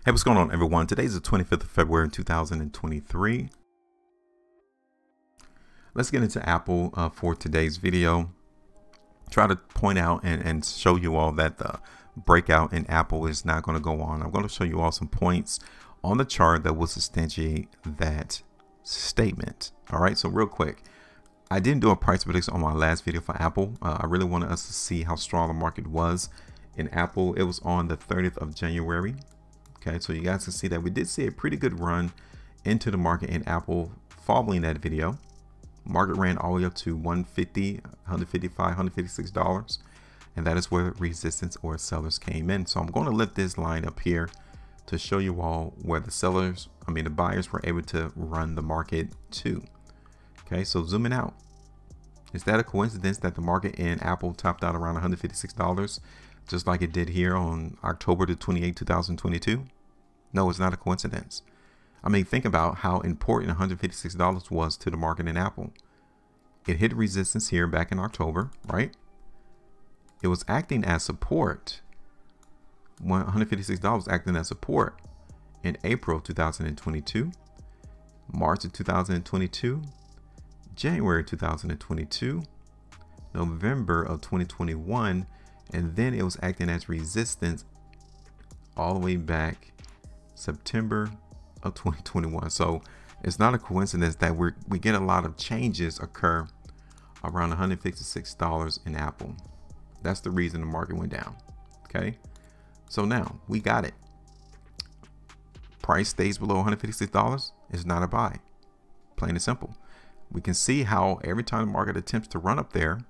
Hey, what's going on, everyone? Today's the 25th of February 2023. Let's get into Apple for today's video. Try to point out and show you all that the breakout in Apple is not going to go on. I'm going to show you all some points on the chart that will substantiate that statement. All right, so real quick, I didn't do a price prediction on my last video for Apple. I really wanted us to see how strong the market was in Apple. It was on the 30th of January. Okay, so you guys can see that we did see a pretty good run into the market in Apple following that video. Market ran all the way up to $150, $155, $156, and that is where resistance or sellers came in. So I'm going to lift this line up here to show you all where the buyers were able to run the market to. Okay, so zooming out. Is that a coincidence that the market in Apple topped out around $156? Just like it did here on October the 28th, 2022? No, it's not a coincidence. I mean, think about how important $156 was to the market in Apple. It hit resistance here back in October, right? It was acting as support. $156 was acting as support in April 2022, March of 2022, January 2022, November of 2021, and then it was acting as resistance all the way back September of 2021. So it's not a coincidence that we get a lot of changes occur around $156 in Apple. That's the reason the market went down. Okay, so now we got it. Price stays below $156 is not a buy. Plain and simple. We can see how every time the market attempts to run up there,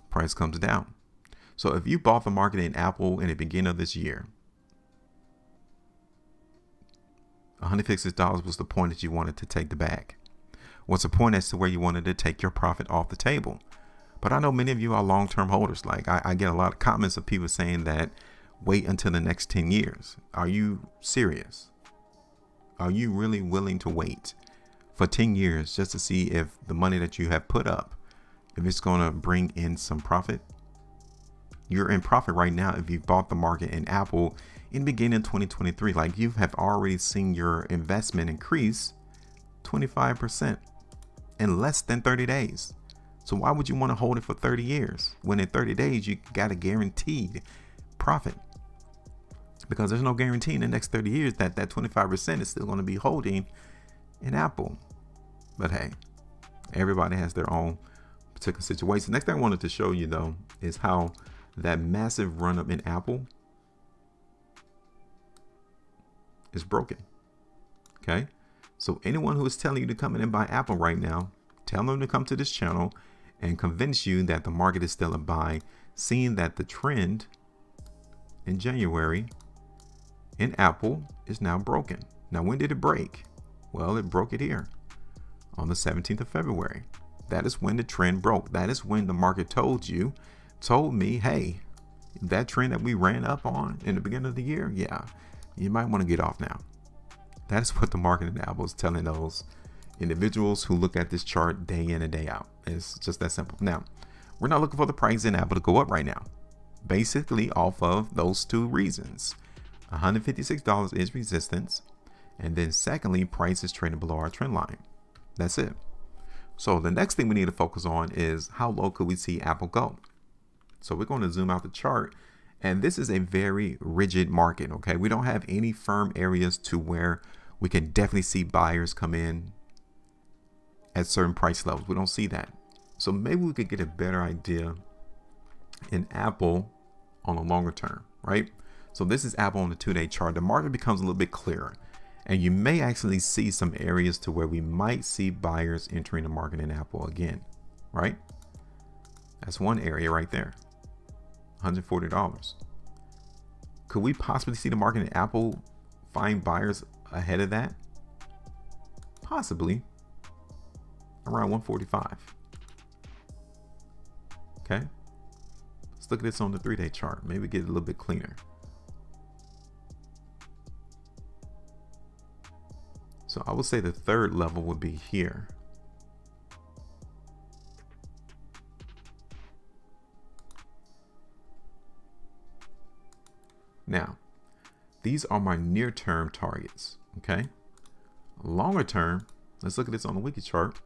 price comes down. So if you bought the market in Apple in the beginning of this year, $156 was the point that you wanted to take the bag. What's the point as to where you wanted to take your profit off the table? But I know many of you are long-term holders. Like I get a lot of comments of people saying that wait until the next 10 years. Are you serious? Are you really willing to wait for 10 years just to see if the money that you have put up, if it's going to bring in some profit? You're in profit right now if you bought the market in Apple in the beginning of 2023. Like you have already seen your investment increase 25% in less than 30 days. So why would you want to hold it for 30 years when in 30 days you got a guaranteed profit? Because there's no guarantee in the next 30 years that that 25% is still going to be holding in Apple. But hey, everybody has their own particular situation. Next thing I wanted to show you though is how that massive run up in Apple is broken. Okay, so anyone who is telling you to come in and buy Apple right now, tell them to come to this channel and convince you that the market is still a buy, seeing that the trend in January in Apple is now broken. Now, when did it break? Well, it broke it here on the 17th of February. That is when the trend broke. That is when the market told me, hey, that trend that we ran up on in the beginning of the year, yeah, you might want to get off now. That's what the market in Apple is telling those individuals who look at this chart day in and day out. It's just that simple. Now, we're not looking for the price in Apple to go up right now, basically off of those two reasons. $156 is resistance, and then secondly, price is trading below our trend line. That's it. So the next thing we need to focus on is how low could we see Apple go? So we're going to zoom out the chart, and this is a very rigid market. Okay, we don't have any firm areas to where we can definitely see buyers come in at certain price levels. We don't see that. So maybe we could get a better idea in Apple on a longer term, right? So this is Apple on the 2-day chart. The market becomes a little bit clearer, and you may actually see some areas to where we might see buyers entering the market in Apple again, right? That's one area right there. $140. Could we possibly see the market in Apple find buyers ahead of that? Possibly around 145. Okay, let's look at this on the 3-day chart. Maybe get it a little bit cleaner. So I would say the third level would be here. Now, these are my near-term targets. Okay. Longer term, let's look at this on the weekly chart.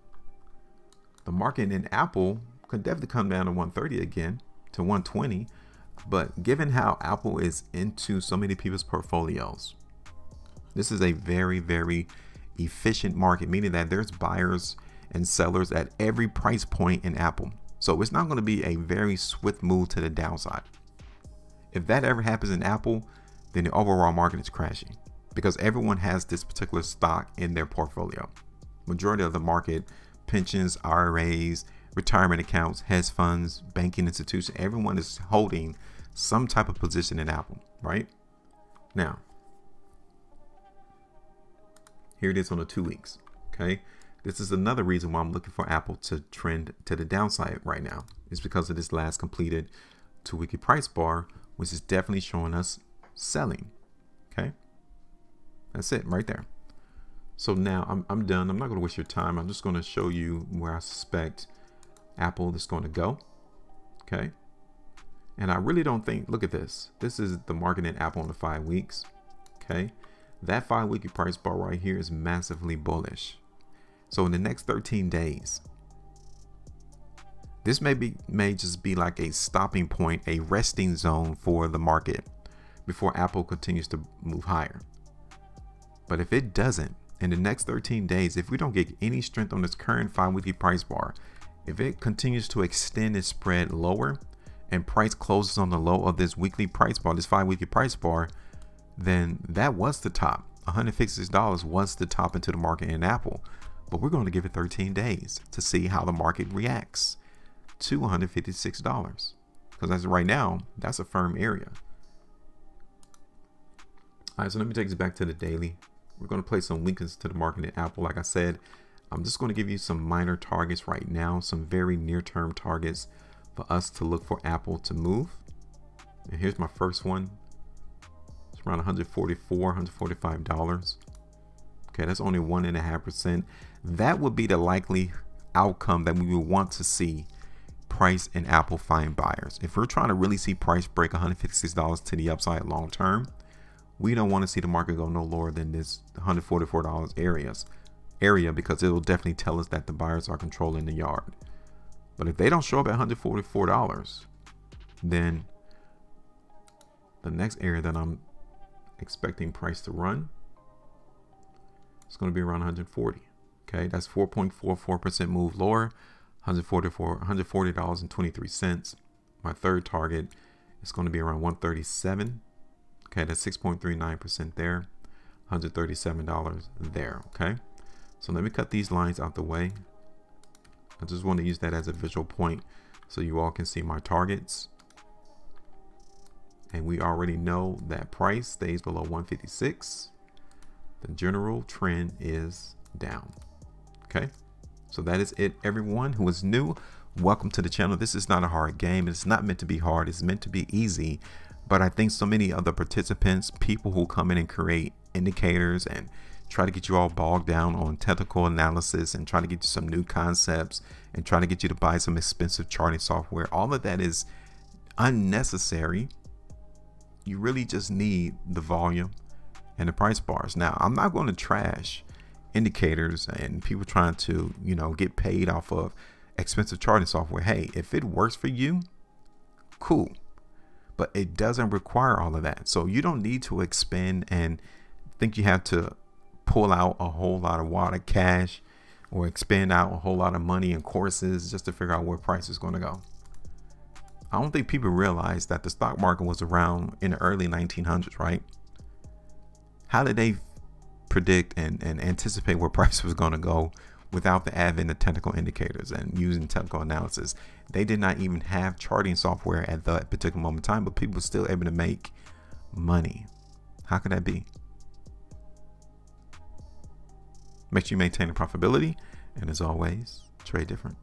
The market in Apple could definitely come down to 130 again, to 120. But given how Apple is into so many people's portfolios, this is a very, very efficient market, meaning that there's buyers and sellers at every price point in Apple. So it's not going to be a very swift move to the downside. If that ever happens in Apple, then the overall market is crashing because everyone has this particular stock in their portfolio. Majority of the market, pensions, IRAs, retirement accounts, hedge funds, banking institutions, everyone is holding some type of position in Apple, right? Now, here it is on the 2 weeks. Okay. This is another reason why I'm looking for Apple to trend to the downside right now. It's because of this last completed 2 weekly price bar, which is definitely showing us selling. Okay. That's it right there. So now I'm done. I'm not going to waste your time. I'm just going to show you where I suspect Apple is going to go. Okay. And I really don't think, look at this. This is the market in Apple on the 5 weeks. Okay. That 5 weekly price bar right here is massively bullish. So in the next 13 days, this may just be like a stopping point, a resting zone for the market before Apple continues to move higher. But if it doesn't, in the next 13 days, if we don't get any strength on this current 5 weekly price bar, if it continues to extend its spread lower and price closes on the low of this weekly price bar, this 5 weekly price bar, then that was the top. $156 was the top into the market in Apple. But we're going to give it 13 days to see how the market reacts to $156. Because as of right now, that's a firm area. All right, so let me take this back to the daily. We're going to place some weakness to the market in Apple. Like I said, I'm just going to give you some minor targets right now, some very near-term targets for us to look for Apple to move. And here's my first one. It's around $144, $145. Okay, that's only 1.5%. That would be the likely outcome that we would want to see price and Apple find buyers. If we're trying to really see price break $156 to the upside long term, we don't want to see the market go no lower than this $144 area because it will definitely tell us that the buyers are controlling the yard. But if they don't show up at $144, then the next area that I'm expecting price to run, it's going to be around 140. Okay, that's 4.44% move lower, $140.23. My third target is going to be around 137. Okay, that's 6.39% there, $137 there. Okay, so let me cut these lines out the way. I just want to use that as a visual point so you all can see my targets. And we already know that price stays below 156. The general trend is down. Okay, so that is it. Everyone who is new, welcome to the channel. This is not a hard game. It's not meant to be hard. It's meant to be easy. But I think so many other participants, people who come in and create indicators and try to get you all bogged down on technical analysis and try to get you some new concepts and try to get you to buy some expensive charting software, all of that is unnecessary. You really just need the volume and the price bars. Now, I'm not going to trash indicators and people trying to, get paid off of expensive charting software. Hey, if it works for you, cool. But it doesn't require all of that. So you don't need to expend and think you have to pull out a whole lot of water cash or expend out a whole lot of money in courses just to figure out where price is going to go. I don't think people realize that the stock market was around in the early 1900s, right? How did they predict and anticipate where price was going to go without the advent of technical indicators and using technical analysis? They did not even have charting software at that particular moment in time, but people were still able to make money. How could that be? Make sure you maintain the profitability, and as always, trade different.